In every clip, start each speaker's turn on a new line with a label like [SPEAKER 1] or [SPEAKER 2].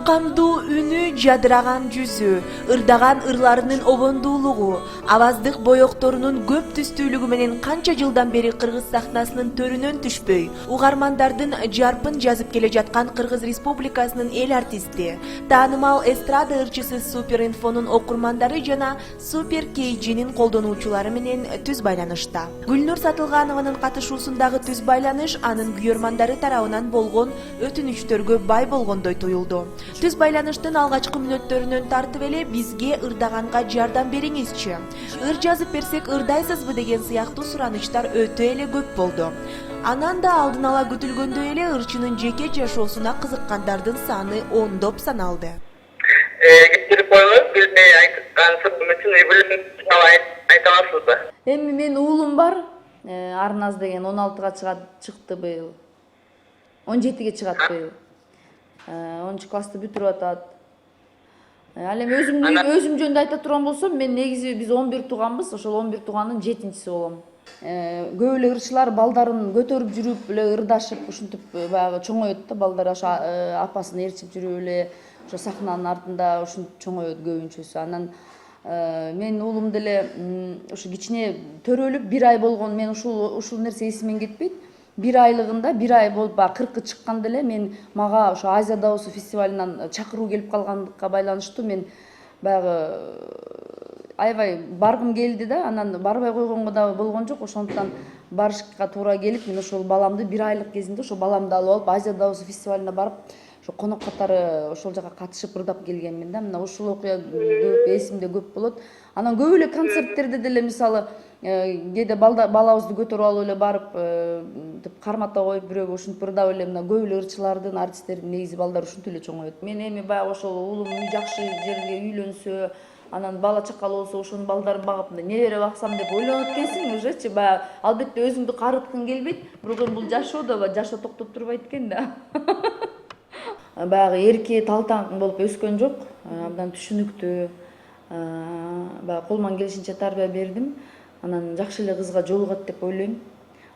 [SPEAKER 1] Мукамдуу үнү, жадыраган жүзү, ырдаган ырларынын обондуулугу, аваздык боекторунун көп түстүүлүгү менен канча жылдан бери кыргыз сахнасынын төрүнөн түшпөй, угармандардын жарпын жазып келе жаткан Кыргыз Республикасынын эл артисти, таанымал эстрада ырчысы Супер Инфонун окурмандары жана Супер Кейджинин колдонуучулары менен түз байланышта. Гүлнур Сатылганованын катышуусундагы түз байланыш анын күйөрмандары тарабынан болгон өтүнүчтөргө бай болгондой туюлду. Түз байланыштын алгачкы мүнөттөрүнөн тартып эле бизге ырдаганга жардам бериңизчи, ыр жазып берсек ырдайсызбы деген сыяктуу суранычтар өтө эле көп болду. Анан да алдын ала күтүлгөндөй эле ырчынын жеке жашоосуна кызыккандардын саны ондоп саналды.
[SPEAKER 2] Кетирип коелу, билбей айткан сырым үчүн айта аласызбы?
[SPEAKER 3] Эми менин уулум бар, Арназ деген 16-га чыкты быйыл. 17-ге чыгат быйыл. 10 классты бүтүрүп атат. Ал эми өзүм жөнүндө айта турган болсом, мен негизи биз 11 тууганбыз, ошол 11 туугандын 7-чиси болом. Көп эле ырчылар балдарын көтөрүп жүрүп эле ырдашып, ушинтип баягы чоңойот да, балдар ошо апасын ээрчип жүрүп эле ошо сахнанын артында ушинтип чоңойот көбүнчөсү. Анан менин уулум деле ошо кичине төрөлүп 1 ай болгон, мен ушул нерсе эсимден кетпейт. 1 айлыгында 1 ай болуп 40 чыкканда эле мага ошо Азия Дауысы фестивалынан чакыруу келип калгандыкка байланыштуу мен баягы аябай баргым келди да, анан барбай койгонго да болгон жок. Ошондуктан барышка туура келип, мен ошол баламды 1 айлык кезинде ошо баламды алып алып Азия Дауысы фестивалына барып, ошо конок катары ошол жака катышып ырдап келгенмин да. Мына ушул окуя эсимде көп болот. Анан көп эле концерттерде деле мисалы кээде балабызды көтөрүп алып эле барып кармата коюп бирөөгө ушинтип ырдап эле, мына көп эле ырчылардын, артисттердин негизи балдары ушинтип эле чоңойот. Мен эми баягы ошол уулум жакшы жерге үйлөнсө, анан бала чакалы болсо ошонун балдарын багып, небере баксам деп ойлонот экенсиң ужечи. Баягы албетте өзүңдү карыткың келбейт, бирок эми бул жашоо да, жашоо токтоп турбайт экен да. Баягы эрке талтаң болуп өскөн жок, абдан түшүнүктүү. Баягы колуман келишинче тарбия бердим. Анан жакшы эле кызга жолугат деп ойлойм.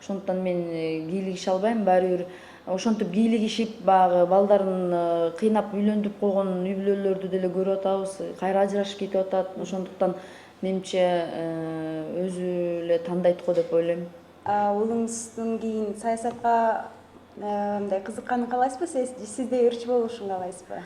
[SPEAKER 3] Ошондуктан мен кийлигише албайм, баары бир ошентип кийлигишип баягы балдарын кыйнап үйлөндүрүп койгон үй бүлөлөрдү деле көрүп атабыз. Кайра ажырашып кетип атат. Ошондуктан менимче өзү эле тандайт го деп ойлойм.
[SPEAKER 4] Уулуңуздун кийин саясатка мындай кызыкканын каалайсызбы? Сиздей ырчы болушун каалайсызбы?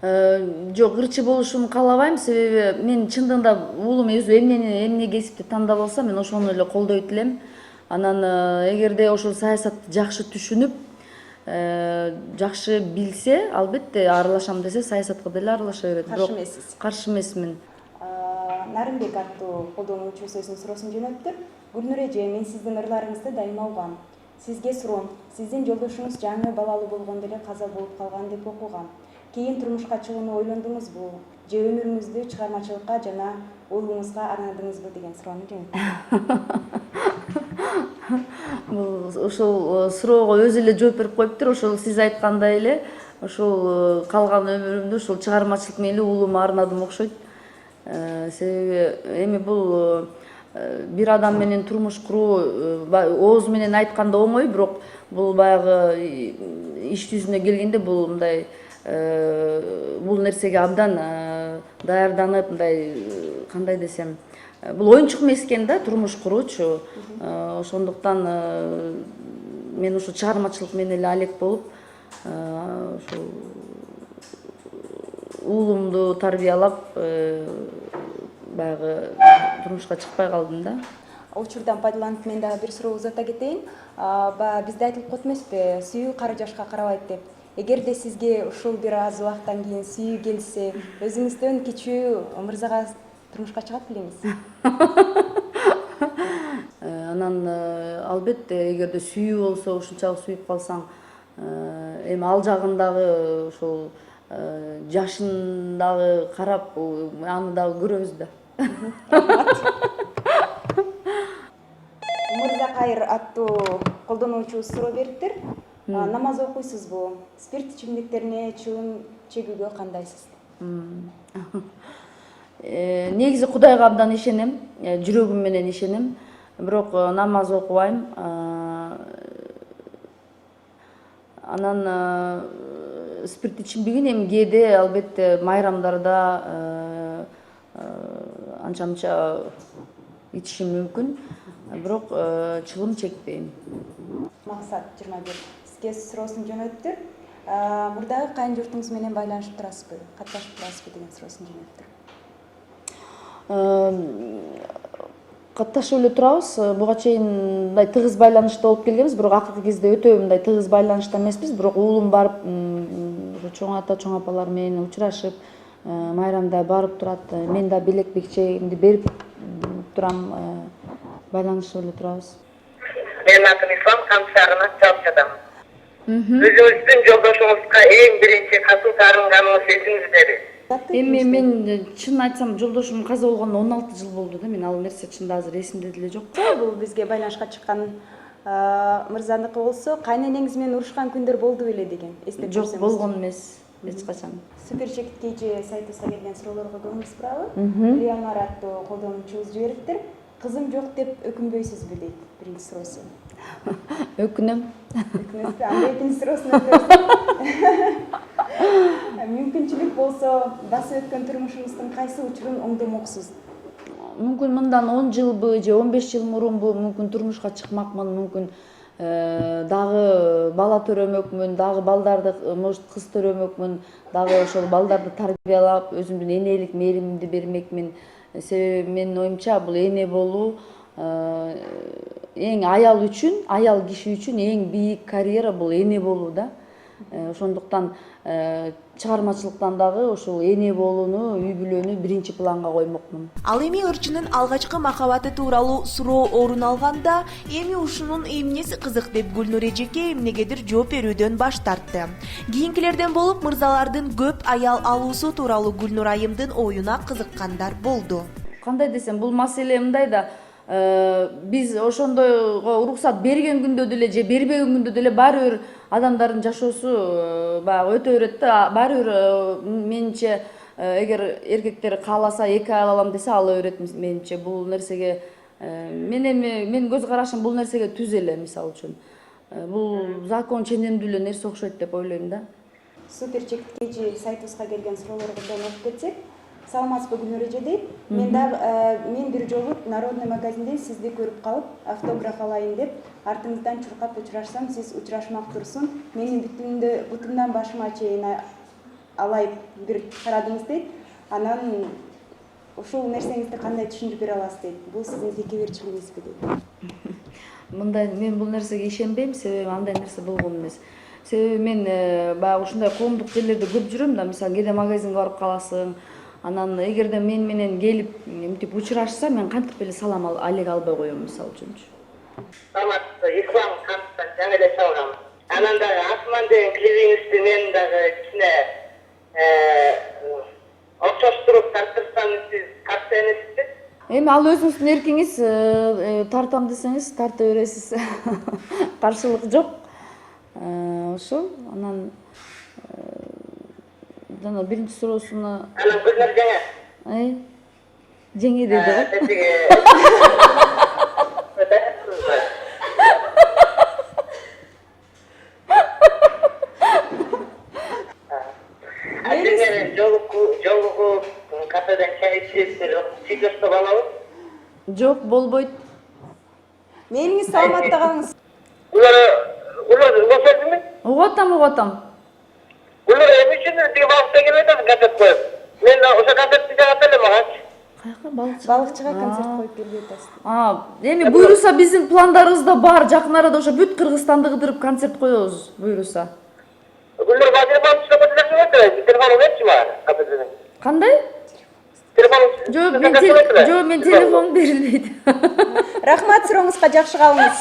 [SPEAKER 3] Жок, ырчы болушун каалабайм, себеби мен чындыгында уулум өзү эмне кесипти тандап алса, мен ошону эле колдойт элем. Анан эгерде ошол саясатты жакшы түшүнүп, жакшы билсе, албетте аралашам десе, саясатка деле аралаша берет.
[SPEAKER 4] Каршы эмессиз?
[SPEAKER 3] Каршы эмесмин.
[SPEAKER 4] Нарымбек аттуу колдонуучубуз өзүнүн суроосун жөнөттү. Гүлнур эже, мен сиздин ырларыңызды дайыма угам. Сизге суроом, сиздин жолдошуңуз жаңы балалуу болгондо эле каза болуп калган деп окугам. Кийин турмушка чыгууну ойлондуңузбу? Же өмүрүңүздү чыгармачылыкка жана уулуңузга арнадыңызбы деген суроону жөнөттү.
[SPEAKER 3] Бул ошол суроого өзү эле жооп берип коюптур. Ошол сиз айткандай эле, ошол калган өмүрүмдү ошол чыгармачылык менен эле уулуума арнадым окшойт. Себеби эми бул бир адам менен турмуш куруу ооз менен айтканда оңой, бирок бул баягы иш жүзүнө келгенде бул мындай бул нерсеге абдан даярданып, мындай кандай десем, бул оюнчук эмес экен да, турмуш куруучу. Ошондуктан мен ушу чыгармачылык менен эле алек болуп, ошол уулумду тарбиялап, баягы турмушка чыкпай калдым да.
[SPEAKER 4] Учурдан пайдаланып мен дагы бир суроо узата кетейин. Бизде айтылып коет эмеспи, сүйүү кара жашка карабайт деп. Эгерде сизге ушул бир аз убакыттан кийин сүйүү келсе, өзүңүздөн кичүү мырзага турмушка чыгат белеңиз?
[SPEAKER 3] Анан албетте эгерде сүйүү болсо, ушунчалык сүйүп калсаң, эми ал жагын дагы ошол жашын дагы карап, аны дагы көрөбүз да.
[SPEAKER 4] Мырзакайыр аттуу колдонуучубуз суроо бериптир. Намаз окуйсузбу? Спирт ичимдиктерине чыгым чегүүгө кандайсыз?
[SPEAKER 3] Негизи Кудайга абдан ишенем, жүрөгүм менен ишенем, бирок намаз окубайм. Анан спирт ичинбеген, эми кээде албетте майрамдарда анча мынча ичишим мүмкүн, бирок чылым чекпейм.
[SPEAKER 4] Максат 21 сизге суроосун жөнөттүр. Мурдагы кайын журтуңуз менен байланышып турасызбы, катташып турасызбы деген суроосун жөнөттүр.
[SPEAKER 3] Катташып эле турабыз. Буга чейин мындай тыгыз байланышта болуп келгенбиз, бирок акыркы кезде өтө мындай тыгыз байланышта эмеспиз. Бирок уулум барып, чоң ата, чоң апалар менен учурашып, майрамда барып турат. Мен да белек бекчегимди берип турам, байланышып эле турабыз.
[SPEAKER 2] Менин атым Ислам, Камчарына чалып жатам. Өзүңүздүн жолдошуңузга эң биринчи касым таарынганыңыз эсиңиздеби?
[SPEAKER 3] Эми мен чын айтсам, жолдошум каза болгондо 16 жыл болду да. Мен ал нерсе чында азыр эсимде деле жок.
[SPEAKER 4] Бул бизге байланышка чыккан мырзаныкы болсо, кайненеңиз менен урушкан күндөр болду беле деген эстеп
[SPEAKER 3] Жок, болгон эмес эч качан.
[SPEAKER 4] Супер чекит KG сайтыбызга келген суроолорго көңүл бурабы. Леонар аттуу колдонуучубуз жибериптир. Кызым жок деп өкүнбөйсүзбү дейт биринчи суроосу.
[SPEAKER 3] Өкүнөм.
[SPEAKER 4] Өкүнөсү, анда экинчи суроосуна өтөбүз. Мүмкүнчүлүк болсо, басып өткөн турмушуңуздун кайсы учурун оңдомоксуз?
[SPEAKER 3] Мүмкүн мындан 10 жылбы же 15 жыл мурунбу мүмкүн турмушка чыкмакмын, мүмкүн дагы бала төрөмөкмүн, дагы балдарды, может кыз төрөмөкмүн, дагы ошол балдарды тарбиялап, өзүмдүн энелик мээримди бермекмин. Себеби менин оюмча бул эне болуу эң аял үчүн, аял киши үчүн эң бийик карьера бул эне болуу да. Ошондуктан чыгармачылыктан дагы ошол эне болууну, үй бүлөнү биринчи планга коймокмун.
[SPEAKER 1] Ал эми ырчынын алгачкы махабаты тууралуу суроо орун алганда, эми ушунун эмнеси кызык деп Гүлнур эжеке эмнегедир жооп берүүдөн баш тартты. Кийинкилерден болуп мырзалардын көп аял алуусу тууралуу Гүлнур айымдын оюна кызыккандар болду.
[SPEAKER 3] Кандай десем, бул маселе мындай да, биз ошондойго уруксат берген күндө деле же бербеген күндө деле баары бир адамдардын жашоосу баягы өтө берет да. Баары бир менимче эгер эркектер кааласа 2 аял алам десе ала берет менимче. Бул нерсеге мен көз карашым бул нерсеге түз эле, мисалы үчүн. Бул закон ченемдүү эле нерсе окшойт деп ойлойм да.
[SPEAKER 4] Супер чекит KG сайтыбызга келген суроолордон окуп кетсек, саламатсызбы Гүлнур эже дейт. Мен бир жолу Народный магазинде сизди көрүп калып, автограф алайын деп, артыңыздан чуркап учурашсам, сиз учурашмак турсун. Менин бутумдан башыма чейин алайып бир карадыңыз дейт. Анан ушул нерсеңизди кандай түшүндүрүп бере аласыз дейт. Бул сиздин текеберчилигиңизби дейт.
[SPEAKER 3] Мындай мен бул нерсеге ишенбейм, себеби андай нерсе болгон эмес. Себеби мен баягы ушундай коомдук жерлерде көп жүрөм да, мисалы кээде магазинге барып каласың. Анан эгерде мен менен келип мынтип учурашса, мен кантип эле салам алек албай коем, мисалы үчүнчү.
[SPEAKER 2] Саламатсыз, Ислам Камчардан жаңы эле чалгам. Анан дагы Асман деген клибиңизди мен дагы кичине окшоштуруп тартырсам, сиз каршы эмессизби?
[SPEAKER 3] Эми ал өзүңүздүн эркиңиз, тартам десеңиз тарта бересиз. Каршылык жок. Ошол, анан жана биринчи суроосуна
[SPEAKER 2] Анан Гүлнур жеңе.
[SPEAKER 3] Жеңе деди го.
[SPEAKER 2] Жолугу кафеден чай ичесиз, чыгышып алабыз.
[SPEAKER 3] Жок, болбойт.
[SPEAKER 4] Мениңиз саламаттыгыңыз.
[SPEAKER 2] Улар босодуңбу?
[SPEAKER 3] Угатам.
[SPEAKER 2] Улар эми үчүн тиги балыкчыга келбейт концерт коюп. Мен ошо концертти жагат эле магачы.
[SPEAKER 3] Каяка балыкчы?
[SPEAKER 4] Балыкчыга концерт коюп келбей атасыз.
[SPEAKER 3] Эми буйруса биздин пландарыбызда бар. Жакын арада ошо бүт Кыргызстанды кыдырып концерт коебуз, буйруса.
[SPEAKER 2] Гүлнур базар балыкчыга көтөрөсүң, телефону берчи мага, кафеден.
[SPEAKER 3] Кандай? Жок, мен телефон берилбейт.
[SPEAKER 4] Рахмат, сурооңузга жакшы калыңыз.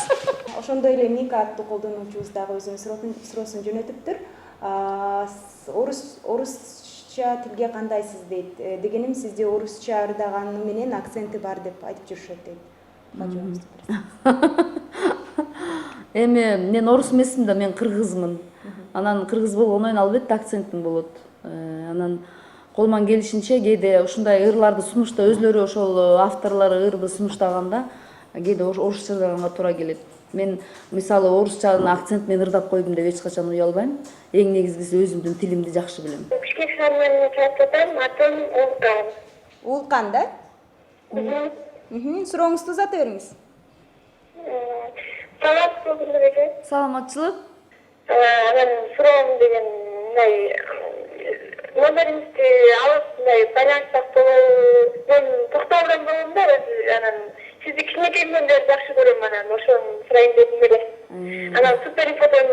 [SPEAKER 4] Ошондой эле Мика аттуу колдонуучубуз дагы өзүнүн суроосун жөнөтүптүр. Орусча тилге кандайсыз дейт. Дегеним сизде орусча ырдаганы менен акценти бар деп айтып жүрүшөт дейт.
[SPEAKER 3] Эми мен орус эмесмин да, мен кыргызмын. Анан кыргыз болгондон албетте акцентим болот. Анан колман келишинче кээде ушундай ырларды сунушта өзлөрү ошол авторлору ырды сунуштаганда кээде орусча ырдаганга туура келет. Мен мисалы орусчанын акцент мен ырдап койдум деп эч качан уялбайм. Эң негизгиси өзүмдүн тилимди жакшы билем.
[SPEAKER 2] Кичкен шаардан чалчатам, атым Улкан.
[SPEAKER 4] Улкан да? Сурооңузду узата бериңиз.
[SPEAKER 2] Саламатсызбы Гүлнуреже?
[SPEAKER 3] Саламатчылык.
[SPEAKER 2] Анан суроом деген мындай номериңизди алып мындай байланышсак болобу? Мен токтогон болдум да, анан сизди кичинекейимден бери жакшы көрөм, анан ошону сурайын дедим эле. Анан супер инфодон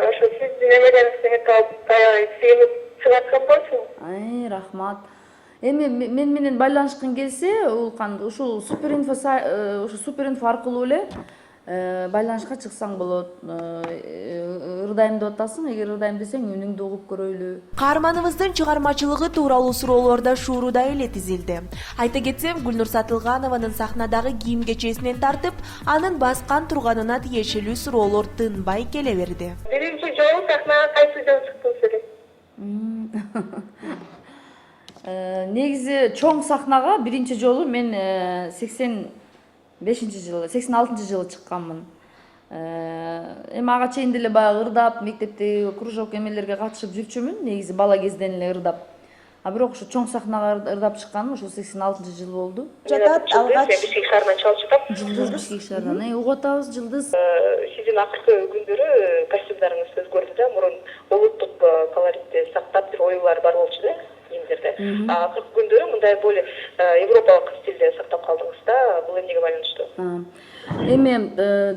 [SPEAKER 2] ошо сиздин эмелериңизди алып баягы сыйынып чыгаткан болчумун.
[SPEAKER 3] Ай, рахмат. Эми мен менен байланышкың келсе, Улкан, ушул суперинфо ушу суперинфо аркылуу эле байланышка чыксаң болот. Ырдайм деп атасың, эгер ырдайм десең үнүңдү угуп көрөйлү.
[SPEAKER 1] Каарманыбыздын чыгармачылыгы тууралуу суроолордо шууруда эле тизилди. Айта кетсем, Гүлнур Сатылганованын сахнадагы кийим кечесинен тартып, анын баскан турганына тиешелүү суроолор тынбай келе берди.
[SPEAKER 2] Биринчи жолу сахнага кайсы жолу чыктыңыз эле?
[SPEAKER 3] Негизи чоң сахнага биринчи жолу мен 86 жылы чыкканмын. Эми ага чейин деле баягы ырдап, мектептеги кружок эмелерге катышып жүрчүмүн, негизи бала кезден эле ырдап. А бирок ушу чоң сахнага ырдап чыкканым ушул 86 жыл болду.
[SPEAKER 4] Жатат алгач
[SPEAKER 2] Бишкек шаарынан чалчатам.
[SPEAKER 3] Жылдыз Бишкек шаарынан. Угуп атабыз, Жылдыз.
[SPEAKER 2] Сиздин акыркы күндөрү костюмдарыңыз өзгөрдү да, мурун улуттук колоритти сактап бир оюлар бар болчу да кийимдерде. Акыркы күндөрү мындай более европалык стилде сактап калдыңыз да, бул эмнеге байланыштуу?
[SPEAKER 3] Эми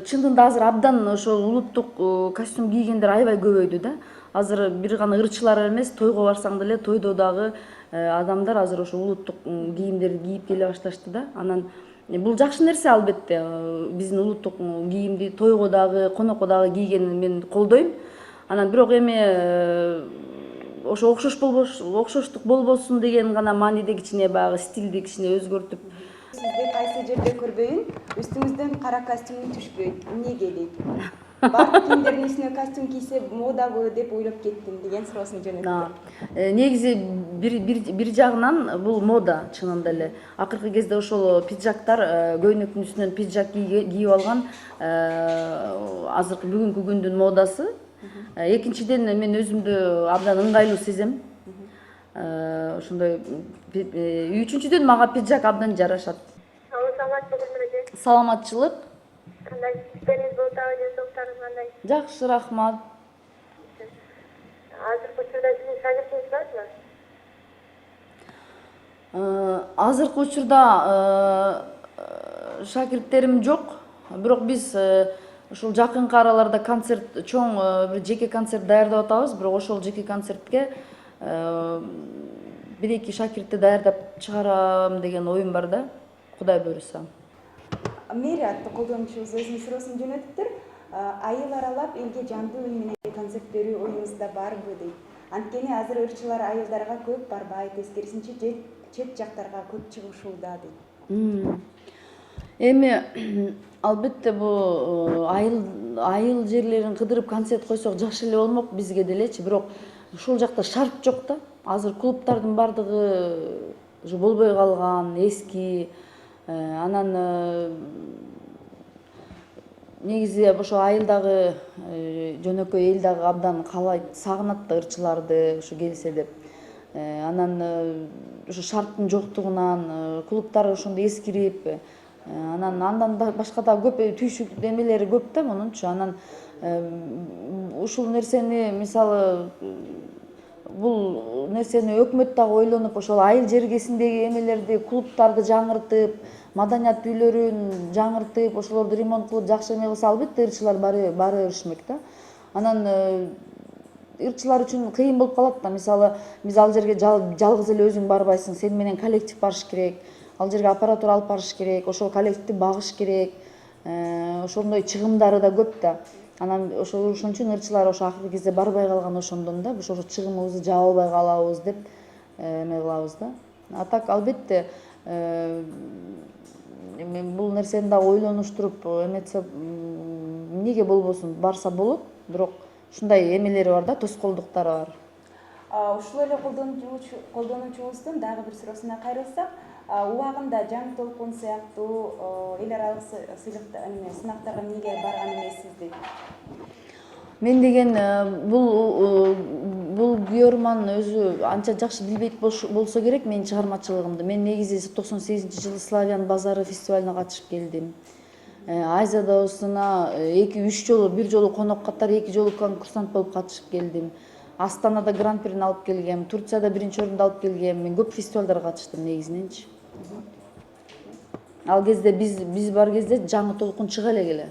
[SPEAKER 3] чындыгында азыр абдан ошол улуттук костюм кийгендер аябай көбөйдү да. Азыр бир гана ырчылар эмес, тойго барсаң деле тойдо дагы адамдар азыр ошо улуттук кийимдерди кийип келе башташты да. Анан бул жакшы нерсе албетте. Биздин улуттук кийимди тойго дагы, конокко дагы кийгенин мен колдойм. Анан бирок эми ошо окшоштук болбосун деген гана мааниде кичине баягы стилди кичине өзгөртүп.
[SPEAKER 4] сизди кайсы жерде көрбөйүн, үстүңүздөн кара костюм түшпөйт. Эмнеге дейт? Бардык кийимдердин үстүнө костюм кийсе модабы деп ойлоп кеттим деген суроосун жөнөттү.
[SPEAKER 3] Негизи бир жагынан бул мода чынында эле. Акыркы кезде ошол пиджактар, көйнөктүн үстүнөн пиджак кийип алган азыркы бүгүнкү күндүн модасы. Экинчиден мен өзүмдү абдан ыңгайлуу сезем. Ошондой үчүнчүдөн мага пиджак абдан жарашат.
[SPEAKER 2] Саламатсызбы?
[SPEAKER 3] Саламатчылык.
[SPEAKER 2] Кандай иштериңиз болуп атабы, денсаулыктарыңыз кандай?
[SPEAKER 3] Жакшы, рахмат.
[SPEAKER 2] Азыркы учурда сиздин шагиртиңиз барбы?
[SPEAKER 3] Азыркы учурда шакирттерим жок. Бирок биз ушул жакынкы араларда концерт, чоң бир жеке концерт даярдап атабыз. Бирок ошол жеке концертке бир-эки шакиртти даярдап чыгарам деген оюм бар да. Кудай буйруса.
[SPEAKER 4] Мэри аттуу колдонуучубуз өзүнүн суроосун жөнөттүр. Айыл аралап элге жандуу үн менен концерт берүү оюңузда барбы дейт. Анткени азыр ырчылар айылдарга көп барбайт, тескерисинче чет жактарга көп чыгышууда дейт.
[SPEAKER 3] Эми албетте бул айыл жерлерин кыдырып концерт койсок жакшы эле болмок бизге делечи, бирок ушул жакта шарт жок да. Азыр клубтардын бардыгы уже болбой калган, эски. Анан негизи ошо айылдагы жөнөкөй эл дагы абдан каалайт, сагынат да ырчыларды ушу келсе деп. Анан ушу шарттын жоктугунан клубтар ошондой эскирип, андан башка да көп түйшүк эмелери көп да мунунчу. Анан ушул нерсени мисалы бул нерсени өкмөт дагы ойлонуп ошол айыл жергесиндеги эмелерди, клубтарды жаңыртып, маданият үйлөрүн жаңыртып, ошолорду ремонт кылып жакшы эме кылса албетте ырчылар бара беришмек да. Анан ырчылар үчүн кыйын болуп калат да. Мисалы биз ал жерге жалгыз эле өзүң барбайсың, сен менен коллектив барыш керек. Ал жерге аппаратура алып барыш керек, ошол коллективди багыш керек. Ошондой чыгымдары да көп да. Анан ошон үчүн ырчылар ошо акыркы кезде барбай калган ошондон да. Ошо чыгымыбызды жаап албай калабыз деп эме кылабыз да. А так албетте бул нерсени дагы ойлонуштуруп эметсе эмнеге болбосун, барса болот. Бирок ушундай эмелери бар да, тоскоолдуктары бар.
[SPEAKER 4] Ушул эле колдонуучубуздун дагы бир суроосуна кайрылсак, убагында жаңы толкун сыяктуу эл аралык сынактарга эмнеге барган эмессиз?
[SPEAKER 3] Мен деген бул күйөрман өзү анча жакшы билбейт болсо керек менин чыгармачылыгымды. Мен негизи 98-жылы Славян базары фестивалына катышып келдим. Азияда осуна 2-3 жолу, бир жолу конок катары, 2 жолу конкурсант болуп катышып келдим. Астанада гран-прини алып келгем, Турцияда 1-орунду алып келгем. Мен көп фестивалдарга катыштым негизиненчи. Ал кезде биз бар кезде жаңы толкун чыга эле.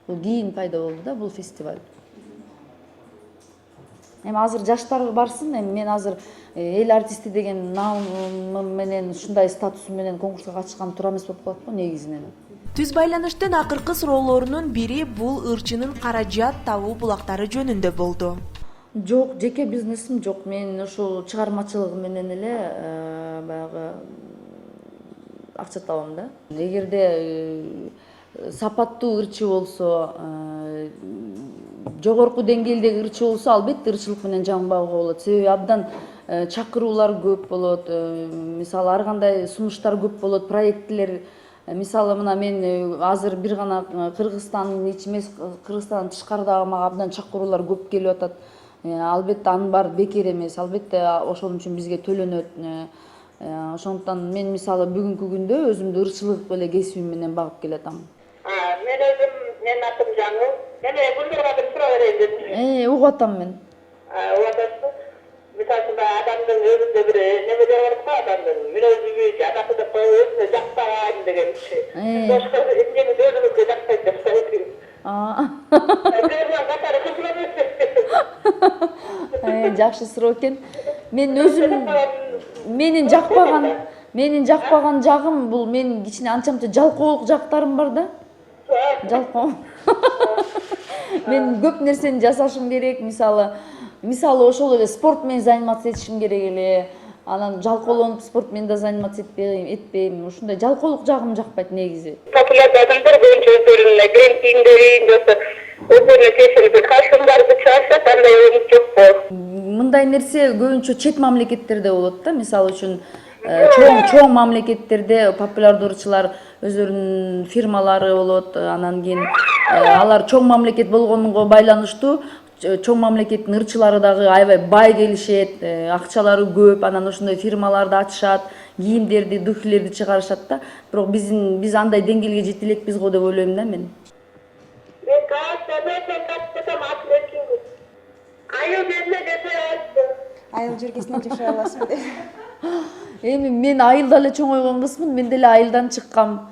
[SPEAKER 3] Бул кийин пайда болду да бул фестиваль. Эми азыр жаштар барсын, мен азыр эл артисти деген наамым менен ушундай статусум менен конкурска катышкан туура эмес болуп калат го негизинен.
[SPEAKER 1] Түз байланыштын акыркы суроолорунун бири бул ырчынын каражат табуу булактары жөнүндө болду.
[SPEAKER 3] Жок, жеке бизнесим жок. Мен ушул чыгармачылыгым менен эле баягы акча табам да. Эгерде сапаттуу ырчы болсо, жогорку деңгээлдеги ырчы болсо, албетте ырчылык менен жаңбагууга болот. Себеби абдан чакыруулар көп болот. Мисалы ар кандай сунуштар көп болот, проекттер. Мисалы мына мен азыр бир гана Кыргызстандын ичи эмес, Кыргызстандан тышкарыдагы мага абдан чакыруулар көп келип атат. Албетте анын баары бекер эмес. Албетте ошол үчүн бизге төлөнөт. Ошондуктан мен мисалы бүгүнкү күндө өзүмдү ырчылык эле кесибим менен багып келатам.
[SPEAKER 2] Мен өзүм, менин атым Жаңыл. Мен Гүлнурга бир суроо берейин дедим.
[SPEAKER 3] Угуп атам мен.
[SPEAKER 2] Угуп атасыз. Мисалы адамдын өзүндө бир немелер бар го, адамдын мүнөзүбү, атасы деп коюп өзүнө жакпаган дегенчи. Башка эмнени өзүнүкү жакпайт деп коюп.
[SPEAKER 3] Жакшы суроо экен. Мен өзүм менин жакпаган жагым бул менин кичине анча-мынча жалкоолук жактарым бар да. Жалкоо. Мен көп нерсени жасашым керек, мисалы ошол эле спорт менен заниматься этишим керек эле. Анан жалкоолонуп спорт менен да заниматься этпейм. Ушундай жалкоолук жагым жакпайт негизи.
[SPEAKER 2] Популярдуу адамдар көбүнчө өздөрүнүн бренд кийимдерин жоксо өздөрүнө тиешелүү бир костюмдарды чыгарышат, андай өмүт жокпу?
[SPEAKER 3] Мындай нерсе көбүнчө чет мамлекеттерде болот да. Мисалы үчүн чоң мамлекеттерде популярдуу ырчылар өздөрүнүн фирмалары болот. Анан кийин алар чоң мамлекет болгонго байланыштуу чоң мамлекеттин ырчылары дагы аябай бай келишет, акчалары көп, анан ошондой фирмаларды ачышат, кийимдерди, духилерди чыгарышат да. Бирок биз андай деңгээлге жете элекпиз го деп ойлойм да мен.
[SPEAKER 4] Айыл жергесинен жашай аласызбы?
[SPEAKER 3] Эми мен айылда эле чоңойгон кызмын, мен деле айылдан чыккам.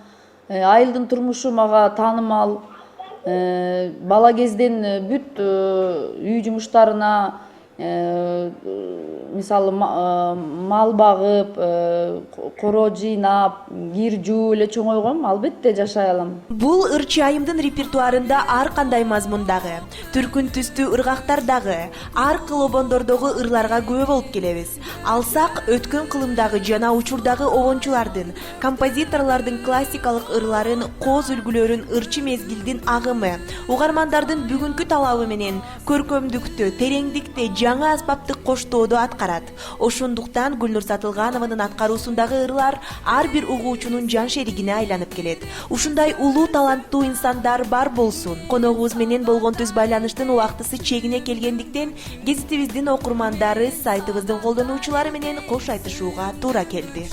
[SPEAKER 3] Айылдын турмушу мага таанымал. Бала кезден бүт үй жумуштарына мисалы мал багып, коро жыйнап, кир жууп эле чоңойгом, албетте жашай алам.
[SPEAKER 1] Бул ырчы айымдын репертуарында ар кандай мазмундагы, түркүн түстүү ыргактардагы, ар кыл обондордогу ырларга күбө болуп келебиз. Алсак өткөн кылымдагы жана учурдагы обончулардын, композиторлордун классикалык ырларын, кооз үлгүлөрүн, ырчы мезгилдин агымы, угармандардын бүгүнкү талабы менен көркөмдүктү, тереңдикти, жаңы аспаптык коштоодо аткарат. Ошондуктан Гүлнур Сатылганованын аткаруусундагы ырлар ар бир угуучунун жан шеригине айланып келет. Ушундай улуу таланттуу инсандар бар болсун. Коногубуз менен болгон түз байланыштын убактысы чегине келгендиктен гезитибиздин окурмандары, сайтыбыздын колдонуучулары менен кош айтышууга туура келди.